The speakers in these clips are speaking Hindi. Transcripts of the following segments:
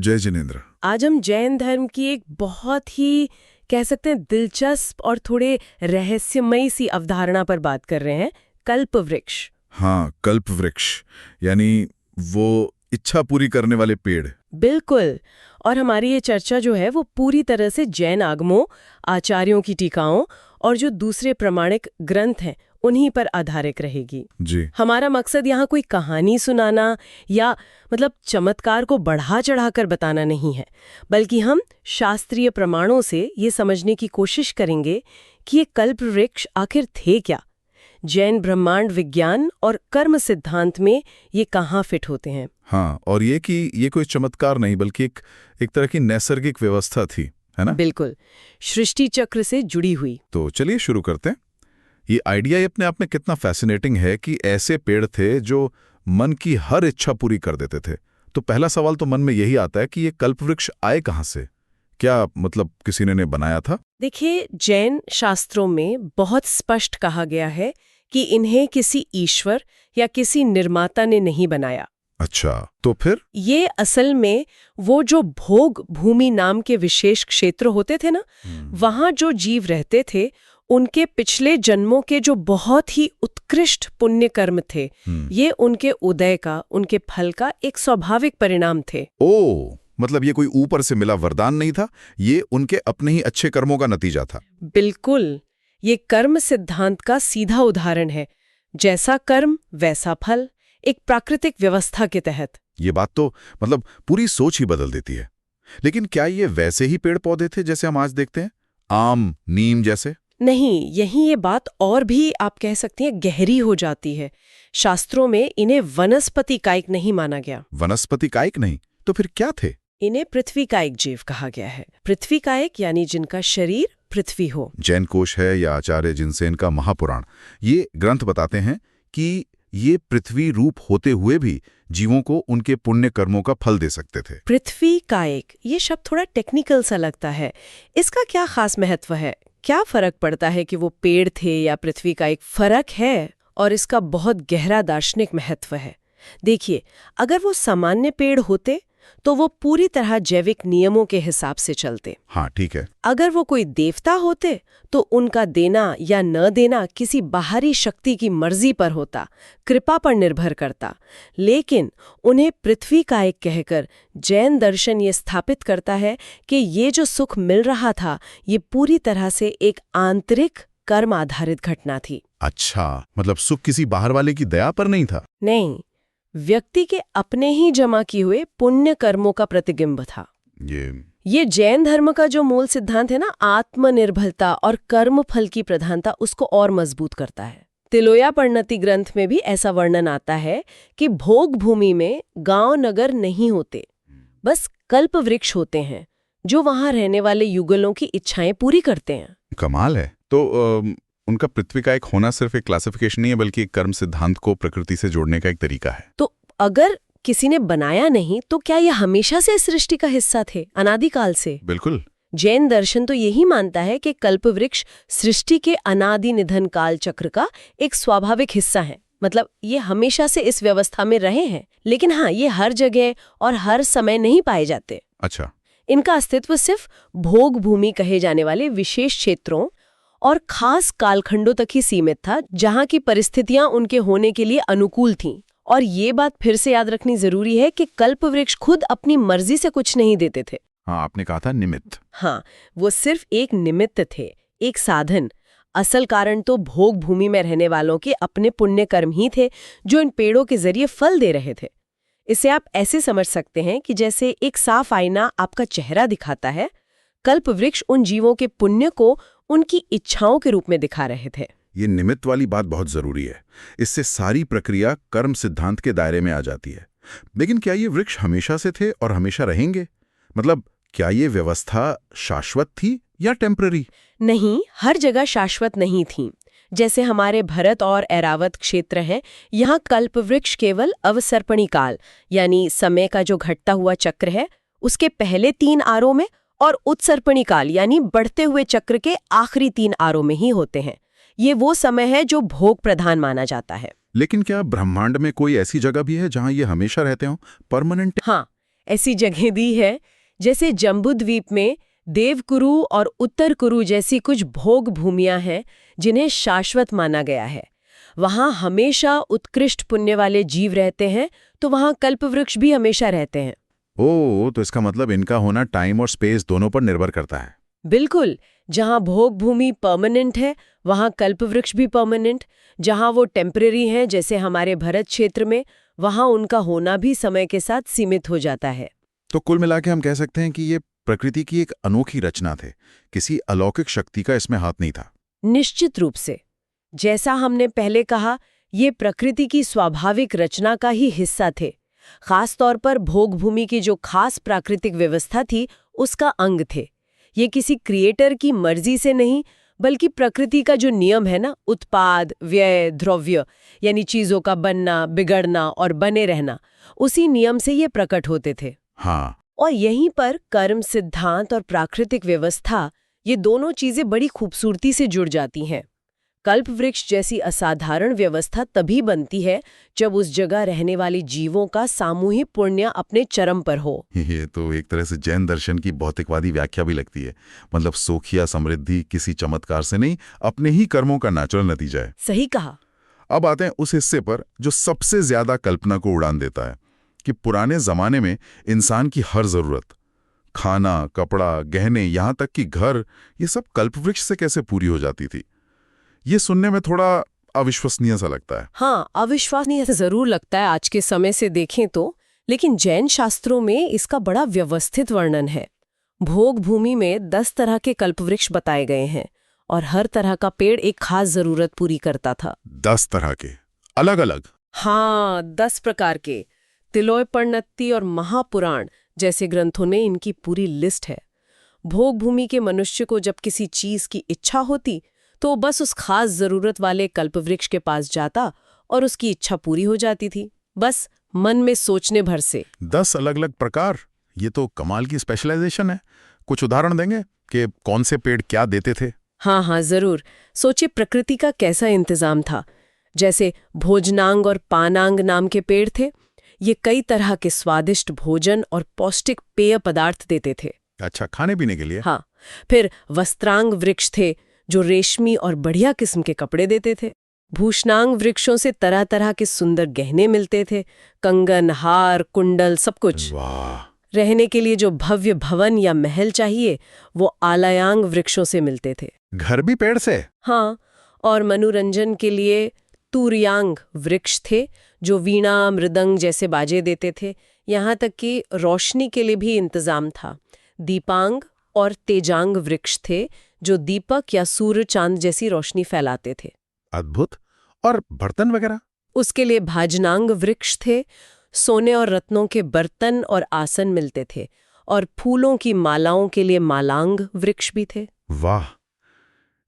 जय जिनेंद्र। आज हम जैन धर्म की एक बहुत ही कह सकते हैं दिलचस्प और थोड़े रहस्यमयी सी अवधारणा पर बात कर रहे हैं, कल्प वृक्ष। हाँ, कल्प वृक्ष यानी वो इच्छा पूरी करने वाले पेड़। बिल्कुल। और हमारी ये चर्चा जो है वो पूरी तरह से जैन आगमों, आचार्यों की टीकाओं और जो दूसरे प्रमाणिक ग्रंथ हैं उन्हीं पर आधारित रहेगी। जी। हमारा मकसद यहाँ कोई कहानी सुनाना या चमत्कार को बढ़ा चढ़ाकर बताना नहीं है, बल्कि हम शास्त्रीय प्रमाणों से ये समझने की कोशिश करेंगे कि ये कल्प वृक्ष आखिर थे क्या, जैन ब्रह्मांड विज्ञान और कर्म सिद्धांत में ये कहाँ फिट होते हैं। हाँ, और ये कि ये कोई चमत्कार नहीं बल्कि एक तरह की नैसर्गिक व्यवस्था थी, है ना? बिल्कुल, सृष्टि चक्र से जुड़ी हुई। तो चलिए शुरू करते हैं। ये आइडिया ही अपने आप में कितना फैसिनेटिंग है कि ऐसे पेड़ थे जो मन की हर इच्छा पूरी कर देते थे। तो पहला सवाल तो मन में यही आता है कि ये कल्पवृक्ष आए कहाँ से? क्या किसी ने बनाया था? देखिए, जैन शास्त्रों में बहुत स्पष्ट कहा गया है कि इन्हें किसी ईश्वर या किसी निर्माता ने नहीं बनाया। अच्छा, तो फिर? ये असल में वो जो भोग भूमि नाम के विशेष क्षेत्र होते थे ना, वहां जो जीव रहते थे उनके पिछले जन्मों के जो बहुत ही उत्कृष्ट पुण्य कर्म थे, ये उनके उदय का, उनके फल का एक स्वाभाविक परिणाम थे। मतलब ये कोई ऊपर से मिला वरदान नहीं था, ये उनके अपने ही अच्छे कर्मों का नतीजा था। बिल्कुल, ये कर्म सिद्धांत का सीधा उदाहरण है। जैसा कर्म वैसा फल, एक प्राकृतिक व्यवस्था के तहत। ये बात तो पूरी सोच ही बदल देती है। लेकिन क्या ये वैसे ही पेड़ पौधे थे जैसे हम आज देखते हैं, आम, नीम जैसे? नहीं, यही ये बात और भी आप कह सकती हैं गहरी हो जाती है। शास्त्रों में इन्हें वनस्पति कायिक नहीं माना गया। वनस्पति कायिक नहीं, तो फिर क्या थे? इन्हें पृथ्वी कायिक जीव कहा गया है। पृथ्वी कायिक यानी जिनका शरीर पृथ्वी हो। जैन कोश है या आचार्य जिनसेन का महापुराण, ये ग्रंथ बताते हैं कि ये पृथ्वी रूप होते हुए भी जीवों को उनके पुण्य कर्मों का फल दे सकते थे। पृथ्वी कायिक, ये शब्द थोड़ा टेक्निकल सा लगता है। इसका क्या खास महत्व है? क्या फर्क पड़ता है कि वो पेड़ थे या पृथ्वी का? एक फर्क है और इसका बहुत गहरा दार्शनिक महत्व है। देखिए, अगर वो सामान्य पेड़ होते तो वो पूरी तरह जैविक नियमों के हिसाब से चलते। हाँ, ठीक है। अगर वो कोई देवता होते तो उनका देना या न देना किसी बाहरी शक्ति की मर्जी पर होता, कृपा पर निर्भर करता। लेकिन उन्हें पृथ्वी का एक कहकर जैन दर्शन ये स्थापित करता है कि ये जो सुख मिल रहा था ये पूरी तरह से एक आंतरिक कर्म आधारित घटना थी। अच्छा, सुख किसी बाहर वाले की दया पर नहीं था? नहीं, व्यक्ति के अपने ही जमा किए हुए पुण्य कर्मों का प्रतिबिंब था। ये जैन धर्म का जो मूल सिद्धांत है ना, आत्मनिर्भरता और कर्म फल की प्रधानता, उसको और मजबूत करता है। तिलोया परिणति ग्रंथ में भी ऐसा वर्णन आता है कि भोग भूमि में गांव नगर नहीं होते, बस कल्प वृक्ष होते हैं जो वहां रहने वाले युगलों की इच्छाएं पूरी करते हैं। कमाल है। तो उनका पृथ्वी का एक होना सिर्फ एक क्लासिफिकेशन नहीं है बल्कि एक कर्म सिद्धांत को प्रकृति से जोड़ने का एक तरीका है। तो अगर किसी ने बनाया नहीं तो क्या ये हमेशा से सृष्टि का हिस्सा थे, अनादिकाल से? बिल्कुल। जैन दर्शन तो यही मानता है कि कल्पवृक्ष सृष्टि के अनादि निधन काल चक्र का एक स्वाभाविक हिस्सा है। ये हमेशा से इस व्यवस्था में रहे हैं। लेकिन हाँ, ये हर जगह और हर समय नहीं पाए जाते। अच्छा। इनका अस्तित्व सिर्फ भोग भूमि कहे जाने वाले विशेष क्षेत्रों और खास कालखंडों तक ही सीमित था, जहां की परिस्थितियां उनके होने के लिए अनुकूल थीं। और ये बात फिर से याद रखनी जरूरी है कि कल्पवृक्ष खुद अपनी मर्जी से कुछ नहीं देते थे। हाँ, आपने कहा था निमित्त। हाँ, वो सिर्फ एक निमित्त थे, एक साधन। असल कारण तो भोग भूमि में रहने वालों के अपने पुण्य कर्म ही थे जो इन पेड़ों के जरिए फल दे रहे थे। इसे आप ऐसे समझ सकते हैं कि जैसे एक साफ आईना आपका चेहरा दिखाता है, कल्पवृक्ष उन जीवों के पुण्य को उनकी इच्छाओं के रूप में दिखा रहे थे। ये निमित्त वाली बात बहुत जरूरी है। इससे सारी प्रक्रिया कर्म सिद्धांत के दायरे में आ जाती है। लेकिन क्या ये वृक्ष हमेशा से थे और हमेशा रहेंगे? क्या ये व्यवस्था शाश्वत थी या टेम्पररी? नहीं, हर जगह शाश्वत नहीं थी। जैसे हमारे भरत और ऐरावत क्षेत्र हैं, यहाँ कल्पवृक्ष केवल अवसर्पणी काल यानी समय का जो घटता हुआ चक्र है उसके पहले 3 आरों में और उत्सर्पणी काल यानी बढ़ते हुए चक्र के आखिरी 3 आरों में ही होते हैं। ये वो समय है जो भोग प्रधान माना जाता है। लेकिन क्या ब्रह्मांड में कोई ऐसी जगह भी है जहां ये हमेशा रहते हों, परमानेंट? हाँ, ऐसी जगह दी है जैसे जम्बूद्वीप में देवकुरु और उत्तर कुरु जैसी कुछ भोग भूमियां हैं जिन्हें शाश्वत माना गया है। वहां हमेशा उत्कृष्ट पुण्य वाले जीव रहते हैं, तो वहां कल्पवृक्ष भी हमेशा रहते हैं। ओह, तो इसका मतलब इनका होना टाइम और स्पेस दोनों पर निर्भर करता है। बिल्कुल, जहां भोग भूमि परमानेंट है वहां कल्पवृक्ष भी परमानेंट। जहां वो टेम्परेरी हैं जैसे हमारे भरत क्षेत्र में, वहां उनका होना भी समय के साथ सीमित हो जाता है। तो कुल मिला के हम कह सकते हैं कि ये प्रकृति की एक अनोखी रचना थे, किसी अलौकिक शक्ति का इसमें हाथ नहीं था। निश्चित रूप से, जैसा हमने पहले कहा, ये प्रकृति की स्वाभाविक रचना का ही हिस्सा थे। खास तौर पर भोग भूमि की जो खास प्राकृतिक व्यवस्था थी उसका अंग थे। ये किसी क्रिएटर की मर्जी से नहीं, बल्कि प्रकृति का जो नियम है ना, उत्पाद, व्यय, द्रव्य, यानी चीजों का बनना, बिगड़ना और बने रहना, उसी नियम से ये प्रकट होते थे। हाँ, और यहीं पर कर्म सिद्धांत और प्राकृतिक व्यवस्था, ये दोनों चीजें बड़ी खूबसूरती से जुड़ जाती हैं। कल्पवृक्ष जैसी असाधारण व्यवस्था तभी बनती है जब उस जगह रहने वाले जीवों का सामूहिक पुण्य अपने चरम पर हो। ये तो एक तरह से जैन दर्शन की भौतिकवादी व्याख्या भी लगती है। मतलब सुख या समृद्धि किसी चमत्कार से नहीं, अपने ही कर्मों का नेचुरल नतीजा है। सही कहा। अब आते हैं उस हिस्से पर जो सबसे ज्यादा कल्पना को उड़ान देता है कि पुराने जमाने में इंसान की हर जरूरत, खाना, कपड़ा, गहने, यहाँ तक कि घर, ये सब कल्पवृक्ष से कैसे पूरी हो जाती थी। ये सुनने में थोड़ा अविश्वसनीय सा लगता है। हाँ, अविश्वसनीय जरूर लगता है आज के समय से देखें तो, लेकिन जैन शास्त्रों में इसका बड़ा व्यवस्थित वर्णन है। भोग भूमि में 10 तरह के कल्पवृक्ष बताए गए हैं और हर तरह का पेड़ एक खास जरूरत पूरी करता था। 10 तरह के, अलग अलग? हाँ, 10 प्रकार के। तिलोयपर्णत्ति और महापुराण जैसे ग्रंथों में इनकी पूरी लिस्ट है। भोग भूमि के मनुष्य को जब किसी चीज की इच्छा होती तो बस उस खास जरूरत वाले कल्पवृक्ष के पास जाता और उसकी इच्छा पूरी हो जाती थी, बस मन में सोचने भर से। 10 अलग अलग प्रकार, ये तो कमाल की स्पेशलाइजेशन है। कुछ उदाहरण देंगे कि कौन से पेड़ क्या देते थे? हाँ, जरूर। सोचिए प्रकृति का कैसा इंतजाम था। जैसे भोजनांग और पानांग नाम के पेड़ थे, ये कई तरह के स्वादिष्ट भोजन और पौष्टिक पेय पदार्थ देते थे। अच्छा, खाने पीने के लिए? हाँ। फिर वस्त्रांग वृक्ष थे जो रेशमी और बढ़िया किस्म के कपड़े देते थे। भूषणांग वृक्षों से तरह तरह के सुंदर गहने मिलते थे, कंगन, हार, कुंडल, सब कुछ। वाह! रहने के लिए जो भव्य भवन या महल चाहिए वो आलयांग वृक्षों से मिलते थे। घर भी पेड़ से? हाँ, और मनोरंजन के लिए तूर्यांग वृक्ष थे जो वीणा, मृदंग जैसे बाजे देते थे। यहाँ तक कि रोशनी के लिए भी इंतजाम था। दीपांग और तेजांग वृक्ष थे जो दीपक या सूर्य चांद जैसी रोशनी फैलाते थे। अद्भुत। और बर्तन वगैरह? उसके लिए भाजनांग वृक्ष थे, सोने और रत्नों के बर्तन और आसन मिलते थे। और फूलों की मालाओं के लिए मालांग वृक्ष भी थे। वाह,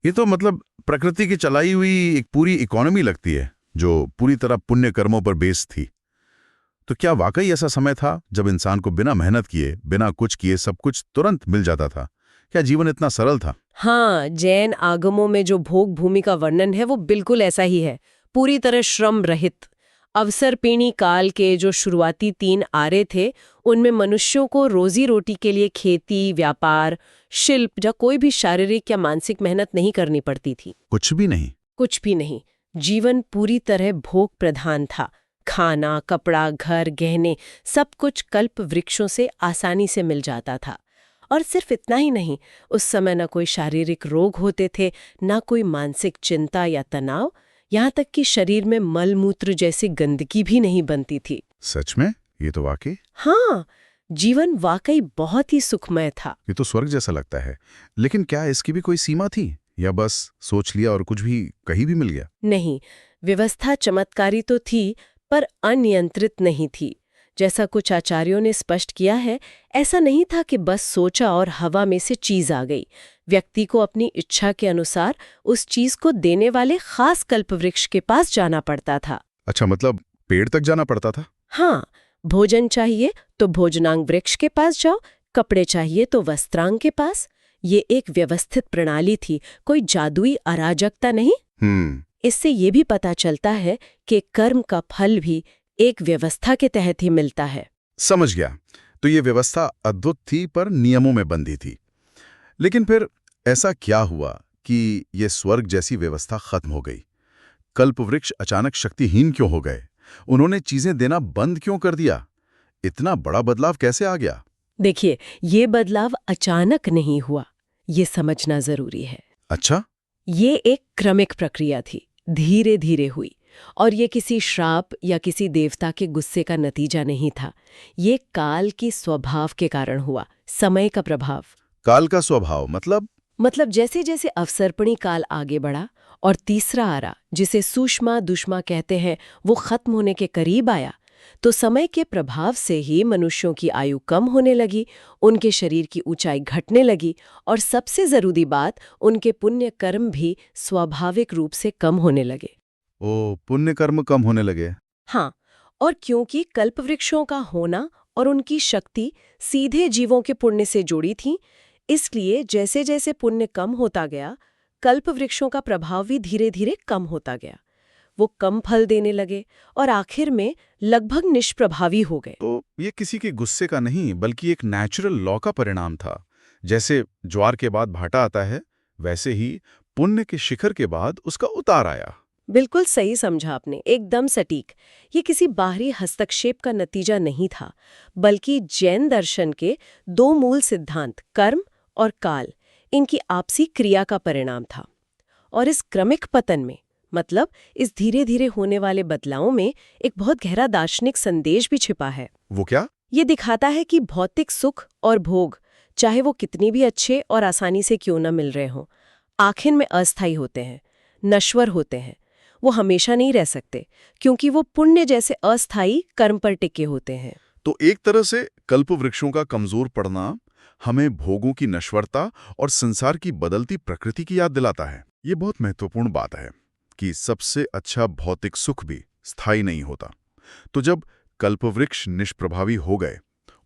ये तो मतलब प्रकृति की चलाई हुई एक पूरी इकोनॉमी लगती है जो पूरी तरह पुण्य कर्मों पर बेस्ड थी। तो क्या वाकई ऐसा समय था जब इंसान को बिना मेहनत किए, बिना कुछ किए सब कुछ तुरंत मिल जाता था? क्या जीवन इतना सरल था? हाँ, जैन आगमों में जो भोग भूमि का वर्णन है वो बिल्कुल ऐसा ही है, पूरी तरह श्रम रहित। अवसरपीणी काल के जो शुरुआती 3 आर्य थे, उनमें मनुष्यों को रोजी रोटी के लिए खेती, व्यापार, शिल्प या कोई भी शारीरिक या मानसिक मेहनत नहीं करनी पड़ती थी। कुछ भी नहीं? कुछ भी नहीं। जीवन पूरी तरह भोग प्रधान था। खाना, कपड़ा, घर, गहने, सब कुछ कल्प वृक्षों से आसानी से मिल जाता था। और सिर्फ इतना ही नहीं, उस समय न कोई शारीरिक रोग होते थे, न कोई मानसिक चिंता या तनाव, यहाँ तक कि शरीर में मल मूत्र जैसी गंदगी भी नहीं बनती थी। सच में? ये तो वाकई? हाँ, जीवन वाकई बहुत ही सुखमय था। ये तो स्वर्ग जैसा लगता है। लेकिन क्या इसकी भी कोई सीमा थी, या बस सोच लिया और कुछ भी कहीं भी मिल गया? नहीं, व्यवस्था चमत्कारी तो थी पर अनियंत्रित नहीं थी। जैसा कुछ आचार्यों ने स्पष्ट किया है, ऐसा नहीं था कि बस सोचा और हवा में से चीज आ गई। व्यक्ति को अपनी इच्छा के अनुसार उस चीज को देने वाले खास कल्पवृक्ष के पास जाना पड़ता था। अच्छा, मतलब पेड़ तक जाना पड़ता था? हाँ, भोजन चाहिए तो भोजनांग वृक्ष के पास जाओ, कपड़े चाहिए तो वस्त्रांग के पास। ये एक व्यवस्थित प्रणाली थी, कोई जादुई अराजकता नहीं। इससे ये भी पता चलता है कि कर्म का फल भी एक व्यवस्था के तहत ही मिलता है। समझ गया। तो ये व्यवस्था अद्भुत थी पर नियमों में बंधी थी। लेकिन फिर ऐसा क्या हुआ कि ये स्वर्ग जैसी व्यवस्था खत्म हो गई? कल्पवृक्ष अचानक शक्तिहीन क्यों हो गए? उन्होंने चीजें देना बंद क्यों कर दिया? इतना बड़ा बदलाव कैसे आ गया? देखिए, ये बदलाव अचानक नहीं हुआ, ये समझना जरूरी है। अच्छा, ये एक क्रमिक प्रक्रिया थी, धीरे धीरे हुई। और ये किसी श्राप या किसी देवता के गुस्से का नतीजा नहीं था। ये काल की स्वभाव के कारण हुआ, समय का प्रभाव। काल का स्वभाव मतलब जैसे जैसे अवसर्पणी काल आगे बढ़ा और तीसरा आरा, जिसे सूक्ष्मा दुष्मा कहते हैं, वो खत्म होने के करीब आया, तो समय के प्रभाव से ही मनुष्यों की आयु कम होने लगी, उनके शरीर की ऊंचाई घटने लगी और सबसे जरूरी बात, उनके पुण्य कर्म भी स्वाभाविक रूप से कम होने लगे। ओ, पुण्य कर्म कम होने लगे। हाँ, और क्योंकि कल्पवृक्षों का होना और उनकी शक्ति सीधे जीवों के पुण्य से जुड़ी थी, इसलिए जैसे जैसे पुण्य कम होता गया, कल्पवृक्षों का प्रभाव भी धीरे धीरे कम होता गया। वो कम फल देने लगे और आखिर में लगभग निष्प्रभावी हो गए। तो ये किसी के गुस्से का नहीं, बल्कि एक नेचुरल लॉ का परिणाम था। जैसे ज्वार के बाद भाटा आता है, वैसे ही पुण्य के शिखर के बाद उसका उतार आया। बिल्कुल सही समझा आपने, एकदम सटीक। ये किसी बाहरी हस्तक्षेप का नतीजा नहीं था, बल्कि जैन दर्शन के दो मूल सिद्धांत, कर्म और काल, इनकी आपसी क्रिया का परिणाम था। और इस क्रमिक पतन में, मतलब इस धीरे धीरे होने वाले बदलावों में, एक बहुत गहरा दार्शनिक संदेश भी छिपा है। वो क्या? ये दिखाता है कि भौतिक सुख और भोग, चाहे वो कितनी भी अच्छे और आसानी से क्यों न मिल रहे हों, आखिर में अस्थायी होते हैं, नश्वर होते हैं। वो हमेशा नहीं रह सकते, क्योंकि वो पुण्य जैसे अस्थायी कर्म पर टिके होते हैं। तो एक तरह से कल्पवृक्षों का कमजोर पड़ना हमें भोगों की नश्वरता और संसार की बदलती प्रकृति की याद दिलाता है। ये बहुत महत्वपूर्ण बात है कि सबसे अच्छा भौतिक सुख भी स्थायी नहीं होता। तो जब कल्पवृक्ष निष्प्रभावी हो गए,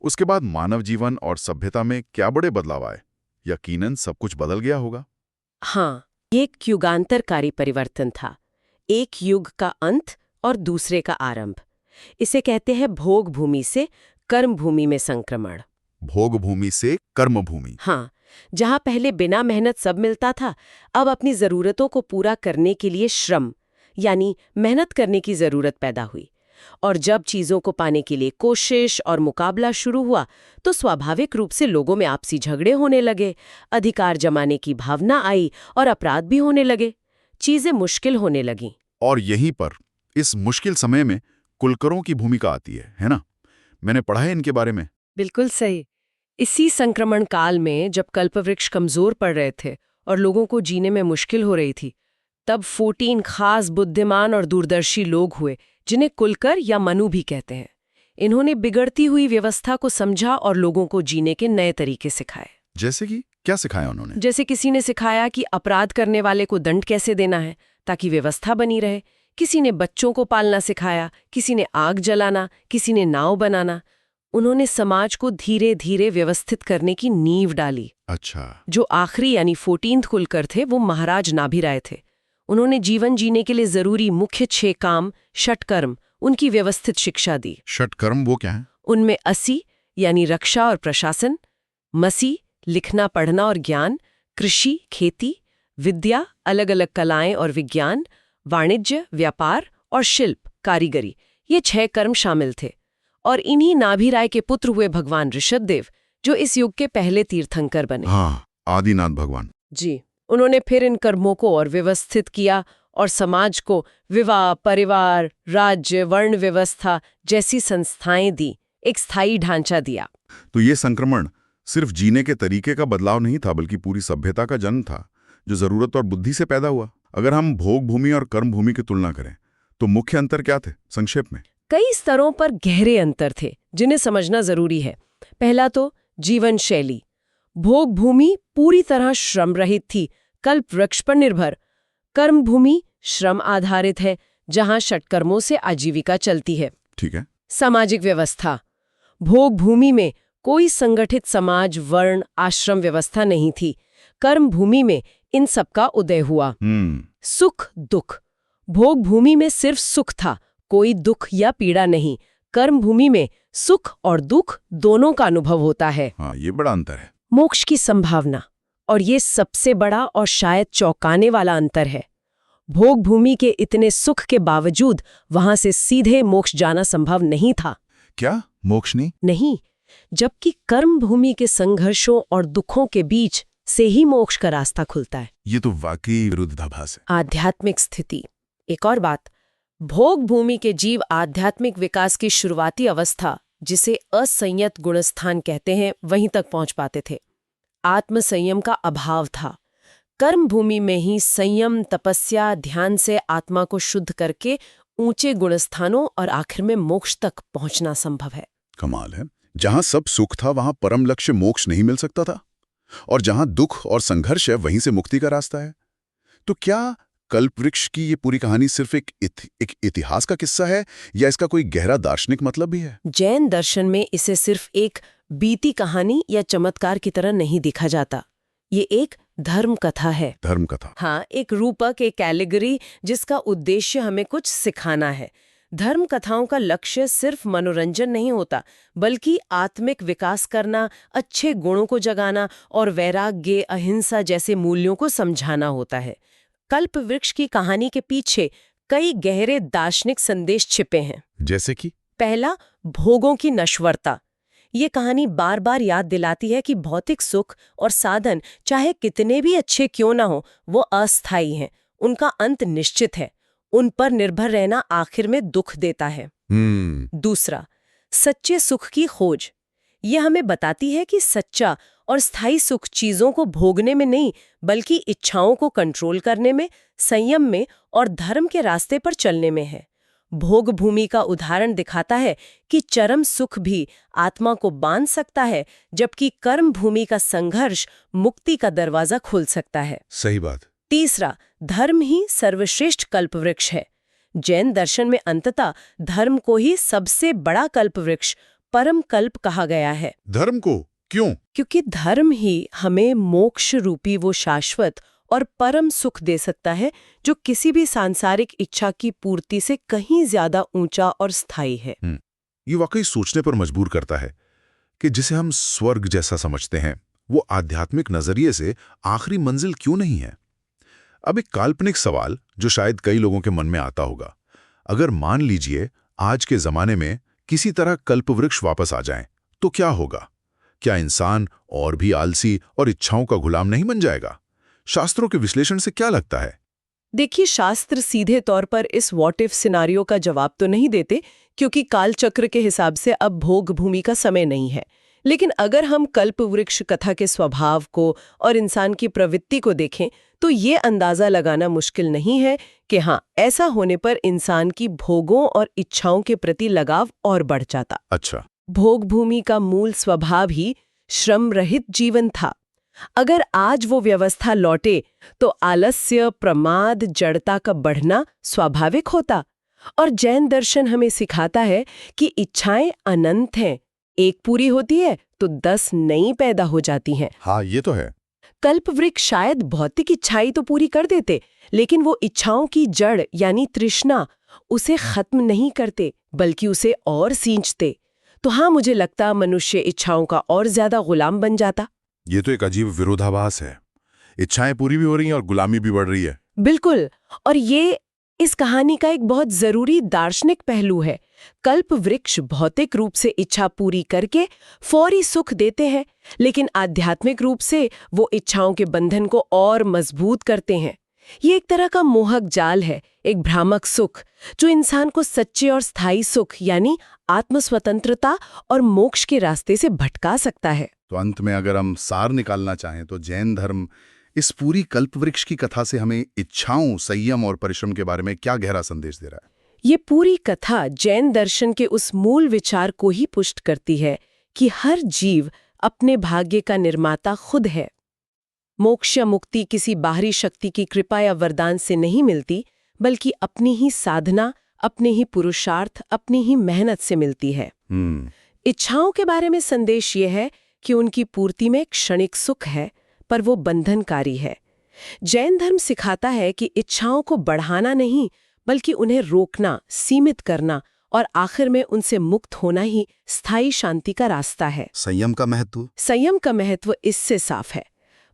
उसके बाद मानव जीवन और सभ्यता में क्या बड़े बदलाव आए? यकीनन सब कुछ बदल गया होगा। हाँ, ये एक युगांतरकारी परिवर्तन था, एक युग का अंत और दूसरे का आरंभ। इसे कहते हैं भोग भूमि से कर्म भूमि में संक्रमण। भोग भूमि से कर्म भूमि। हाँ, जहां पहले बिना मेहनत सब मिलता था, अब अपनी जरूरतों को पूरा करने के लिए श्रम यानी मेहनत करने की जरूरत पैदा हुई। और जब चीजों को पाने के लिए कोशिश और मुकाबला शुरू हुआ, तो स्वाभाविक रूप से लोगों में आपसी झगड़े होने लगे, अधिकार जमाने की भावना आई और अपराध भी होने लगे। चीजें मुश्किल होने लगीं। और यहीं पर इस मुश्किल समय में कुलकरों की भूमिका आती है ना? मैंने पढ़ा है इनके बारे में। बिल्कुल सही। इसी संक्रमण काल में जब कल्पवृक्ष कमजोर पड़ रहे थे और लोगों को जीने में मुश्किल हो रही थी, तब 14 खास बुद्धिमान और दूरदर्शी लोग हुए, जिन्हें कुलकर या मनु भी कहते हैं। इन्होंने बिगड़ती हुई व्यवस्था को समझा और लोगों को जीने के नए तरीके सिखाए। जैसे कि क्या सिखाया उन्होंने? जैसे किसी ने सिखाया कि अपराध करने वाले को दंड कैसे देना है ताकि व्यवस्था बनी रहे। किसी ने बच्चों को पालना सिखाया, किसी ने आग जलाना, किसी ने नाव बनाना। उन्होंने समाज को धीरे धीरे व्यवस्थित करने की नींव डाली। अच्छा। जो आखिरी यानी 14th कुलकर थे, वो महाराज नाभिराय थे। उन्होंने जीवन जीने के लिए जरूरी मुख्य 6 काम, षटकर्म, उनकी व्यवस्थित शिक्षा दी। षटकर्म वो क्या है? उनमें असी यानी रक्षा और प्रशासन, मसी लिखना पढ़ना और ज्ञान, कृषि खेती, विद्या अलग अलग कलाएं और विज्ञान, वाणिज्य व्यापार और शिल्प कारीगरी, ये 6 कर्म शामिल थे। और इन्हीं नाभिराय के पुत्र हुए भगवान ऋषभदेव, जो इस युग के पहले तीर्थंकर बने। हाँ, आदिनाथ भगवान। जी, उन्होंने फिर इन कर्मों को और व्यवस्थित किया और समाज को विवाह, परिवार, राज्य, वर्ण व्यवस्था जैसी संस्थाएं दी, एक स्थायी ढांचा दिया। तो ये संक्रमण सिर्फ जीने के तरीके का बदलाव नहीं था, बल्कि पूरी सभ्यता का जन्म था, जो जरूरत और बुद्धि से पैदा हुआ। अगर हम भोग भूमि और कर्म भूमि की तुलना करें, तो मुख्य अंतर क्या थे संक्षेप में? कई स्तरों पर गहरे अंतर थे, जिन्हें समझना जरूरी है। पहला तो जीवन शैली। भोग भूमि पूरी तरह श्रम रहित थी, कल्प वृक्ष पर निर्भर। कर्म भूमि श्रम आधारित है, जहां षटकर्मों से आजीविका चलती है। ठीक है। सामाजिक व्यवस्था। भोग भूमि में कोई संगठित समाज, वर्ण, आश्रम व्यवस्था नहीं थी। कर्म भूमि में इन सबका उदय हुआ। सुख दुख। भोग भूमि में सिर्फ सुख था, कोई दुख या पीड़ा नहीं। कर्म भूमि में सुख और दुख दोनों का अनुभव होता है। हाँ, ये बड़ा अंतर है। मोक्ष की संभावना, और ये सबसे बड़ा और शायद चौंकाने वाला अंतर है। भोग भूमि के इतने सुख के बावजूद वहां से सीधे मोक्ष जाना संभव नहीं था। क्या मोक्ष नहीं, जबकि कर्म भूमि के संघर्षों और दुखों के बीच से ही मोक्ष का रास्ता खुलता है। ये तो वाकई विरोधाभास है। आध्यात्मिक स्थिति। एक और बात, भोग भूमि के जीव आध्यात्मिक विकास की शुरुआती अवस्था, जिसे असंयत गुणस्थान कहते हैं, वहीं तक पहुंच पाते थे। आत्म संयम का अभाव था। कर्म भूमि में ही संयम, तपस्या, ध्यान से आत्मा को शुद्ध करके ऊंचे गुणस्थानों और आखिर में मोक्ष तक पहुंचना संभव है। कमाल है। जहां सब सुख था वहां परम लक्ष्य मोक्ष नहीं मिल सकता था, और जहां दुख और संघर्ष है वहीं से मुक्ति का रास्ता है। तो क्या कल्पवृक्ष की ये पूरी कहानी सिर्फ एक इतिहास का किस्सा है, या इसका कोई गहरा दार्शनिक मतलब भी है? जैन दर्शन में इसे सिर्फ एक बीती कहानी या चमत्कार की तरह नहीं देखा जाता। ये एक धर्म कथा है। धर्म कथा? हाँ, एक रूपक, एक एलिगरी जिसका उद्देश्य हमें कुछ सिखाना है। धर्म कथाओं का लक्ष्य सिर्फ मनोरंजन नहीं होता, बल्कि आत्मिक विकास करना, अच्छे गुणों को जगाना और वैराग्य, अहिंसा जैसे मूल्यों को समझाना होता है। कल्पवृक्ष की कहानी के पीछे कई गहरे दार्शनिक संदेश छिपे हैं। जैसे कि? पहला, भोगों की नश्वरता। ये कहानी बार बार याद दिलाती है कि भौतिक सुख और साधन चाहे कितने भी अच्छे क्यों ना हो, वो अस्थायी हैं। उनका अंत निश्चित है। उन पर निर्भर रहना आखिर में दुख देता है। दूसरा, सच्चे सुख की खोज। ये हमें बताती है कि सच्चा और स्थायी सुख चीजों को भोगने में नहीं, बल्कि इच्छाओं को कंट्रोल करने में, संयम में और धर्म के रास्ते पर चलने में है। भोग भूमि का उदाहरण दिखाता है कि चरम सुख भी आत्मा को बांध सकता है, जबकि कर्म भूमि का संघर्ष मुक्ति का दरवाजा खोल सकता है। सही बात। तीसरा, धर्म ही सर्वश्रेष्ठ कल्पवृक्ष है। जैन दर्शन में अंततः धर्म को ही सबसे बड़ा कल्पवृक्ष, परम कल्प कहा गया है। धर्म को क्यों? क्योंकि धर्म ही हमें मोक्ष रूपी वो शाश्वत और परम सुख दे सकता है जो किसी भी सांसारिक इच्छा की पूर्ति से कहीं ज्यादा ऊंचा और स्थायी है। ये वाकई सोचने पर मजबूर करता है कि जिसे हम स्वर्ग जैसा समझते हैं, वो आध्यात्मिक नजरिए से आखिरी मंजिल क्यों नहीं है। अब एक काल्पनिक सवाल जो शायद कई लोगों के मन में आता होगा, अगर मान लीजिए आज के जमाने में किसी तरह कल्पवृक्ष वापस आ जाएं, तो क्या होगा? क्या इंसान और भी आलसी और इच्छाओं का गुलाम नहीं बन जाएगा? शास्त्रों के विश्लेषण से क्या लगता है? देखिए, शास्त्र सीधे तौर पर इस व्हाट इफ सिनारियो का जवाब तो नहीं देते, क्योंकि कालचक्र के हिसाब से अब भोग भूमि का समय नहीं है। लेकिन अगर हम कल्पवृक्ष कथा के स्वभाव को और इंसान की प्रवृत्ति को देखें, तो ये अंदाजा लगाना मुश्किल नहीं है कि हाँ, ऐसा होने पर इंसान की भोगों और इच्छाओं के प्रति लगाव और बढ़ जाता। अच्छा। भोग भूमि का मूल स्वभाव ही श्रम रहित जीवन था। अगर आज वो व्यवस्था लौटे तो आलस्य, प्रमाद, जड़ता का बढ़ना स्वाभाविक होता। और जैन दर्शन हमें सिखाता है कि इच्छाएं अनंत हैं, एक पूरी होती है तो 10 नई पैदा हो जाती हैं। हाँ, ये तो है। कल्पवृक्ष शायद भौतिक इच्छाएं तो पूरी कर देते, लेकिन वो इच्छाओं की जड़ यानी तृष्णा उसे खत्म नहीं करते, बल्कि उसे और सींचते। तो हाँ, मुझे लगता मनुष्य इच्छाओं का और ज्यादा गुलाम बन जाता। ये तो एक अजीब विरोधाभास है। इच्छाएं पूरी भी हो रही हैं और गुलामी भी बढ़ रही है। बिल्कुल, और ये इस कहानी का एक बहुत जरूरी दार्शनिक पहलू है। कल्पवृक्ष भौतिक रूप से इच्छा पूरी करके फौरी सुख देते हैं, लेकिन आध्यात्मिक रूप से वो इच्छाओं के बंधन को और मजबूत करते हैं। ये एक तरह का मोहक जाल है, एक भ्रामक सुख जो इंसान को सच्चे और स्थायी सुख यानी आत्मस्वतंत्रता और मोक्ष के रास्ते से भटका सकता है। तो अंत में अगर हम सार निकालना चाहें तो जैन धर्म इस पूरी कल्पवृक्ष की कथा से हमें इच्छाओं, संयम और परिश्रम के बारे में क्या गहरा संदेश दे रहा है? ये पूरी कथा जैन दर्शन के उस मूल विचार को ही पुष्ट करती है कि हर जीव अपने भाग्य का निर्माता खुद है। मोक्ष या मुक्ति किसी बाहरी शक्ति की कृपा या वरदान से नहीं मिलती, बल्कि अपनी ही साधना, अपने ही पुरुषार्थ, अपनी ही मेहनत से मिलती है। इच्छाओं के बारे में संदेश ये है कि उनकी पूर्ति में क्षणिक सुख है, पर वो बंधनकारी है। जैन धर्म सिखाता है कि इच्छाओं को बढ़ाना नहीं, बल्कि उन्हें रोकना, सीमित करना और आखिर में उनसे मुक्त होना ही स्थायी शांति का रास्ता है। संयम का महत्व? संयम का महत्व इससे साफ है।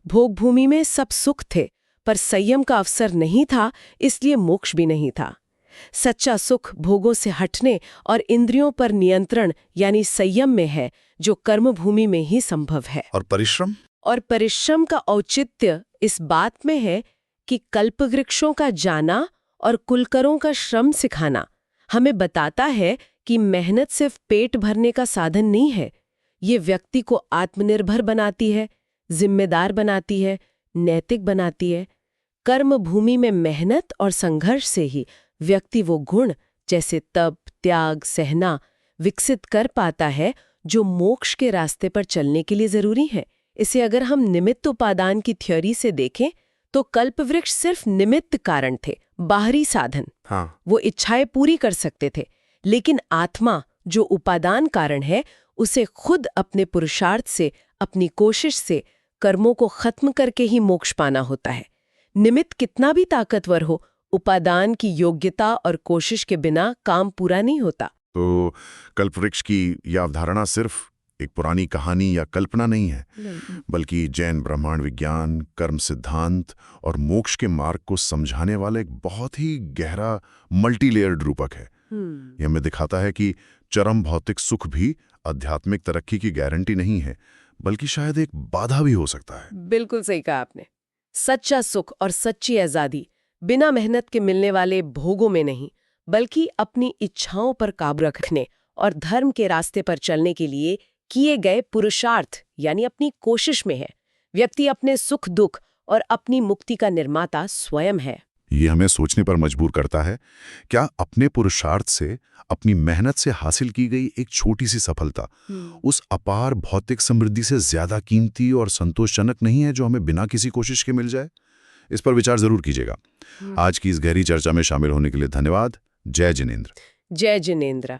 भोग भूमि में सब सुख थे, पर संयम का अवसर नहीं था, इसलिए मोक्ष भी नहीं था। सच्चा सुख भोगों से हटने और इंद्रियों पर नियंत्रण यानी संयम में है, जो कर्म भूमि में ही संभव है। और परिश्रम? और परिश्रम का औचित्य इस बात में है कि कल्पवृक्षों का जाना और कुलकरों का श्रम सिखाना हमें बताता है कि मेहनत सिर्फ पेट भरने का साधन नहीं है। ये व्यक्ति को आत्मनिर्भर बनाती है, जिम्मेदार बनाती है, नैतिक बनाती है। कर्म भूमि में मेहनत और संघर्ष से ही व्यक्ति वो गुण जैसे तप, त्याग, सहना विकसित कर पाता है जो मोक्ष के रास्ते पर चलने के लिए जरूरी है। इसे अगर हम निमित्त उपादान की थ्योरी से देखें तो कल्पवृक्ष सिर्फ निमित्त कारण थे, बाहरी साधन। हाँ। वो इच्छाएं पूरी कर सकते थे, लेकिन आत्मा जो उपादान कारण है उसे खुद अपने पुरुषार्थ से, अपनी कोशिश से कर्मों को खत्म करके ही मोक्ष पाना होता है। निमित्त कितना भी ताकतवर हो, उपादान की योग्यता और कोशिश के बिना काम पूरा नहीं होता। तो कल्पवृक्ष की यह अवधारणा सिर्फ एक पुरानी कहानी या कल्पना नहीं है, बल्कि जैन ब्रह्मांड विज्ञान, कर्म सिद्धांत और मोक्ष के मार्ग को समझाने वाला एक बहुत ही गहरा मल्टीलेयर्ड रूपक है। यह हमें दिखाता है कि चरम भौतिक सुख भी आध्यात्मिक तरक्की की गारंटी नहीं है, बल्कि शायद एक बाधा भी हो सकता है। बिल्कुल सही कहा आपने। सच्चा सुख और सच्ची आजादी बिना मेहनत के मिलने वाले भोगों में नहीं, बल्कि अपनी इच्छाओं पर काबू रखने और धर्म के रास्ते पर चलने के लिए किए गए पुरुषार्थ यानी अपनी कोशिश में है। व्यक्ति अपने सुख दुख और अपनी मुक्ति का निर्माता स्वयं है। ये हमें सोचने पर मजबूर करता है, क्या अपने पुरुषार्थ से, अपनी मेहनत से हासिल की गई एक छोटी सी सफलता उस अपार भौतिक समृद्धि से ज्यादा कीमती और संतोषजनक नहीं है जो हमें बिना किसी कोशिश के मिल जाए? इस पर विचार जरूर कीजिएगा। आज की इस गहरी चर्चा में शामिल होने के लिए धन्यवाद। जय जिनेंद्र। जय जिनेंद्र।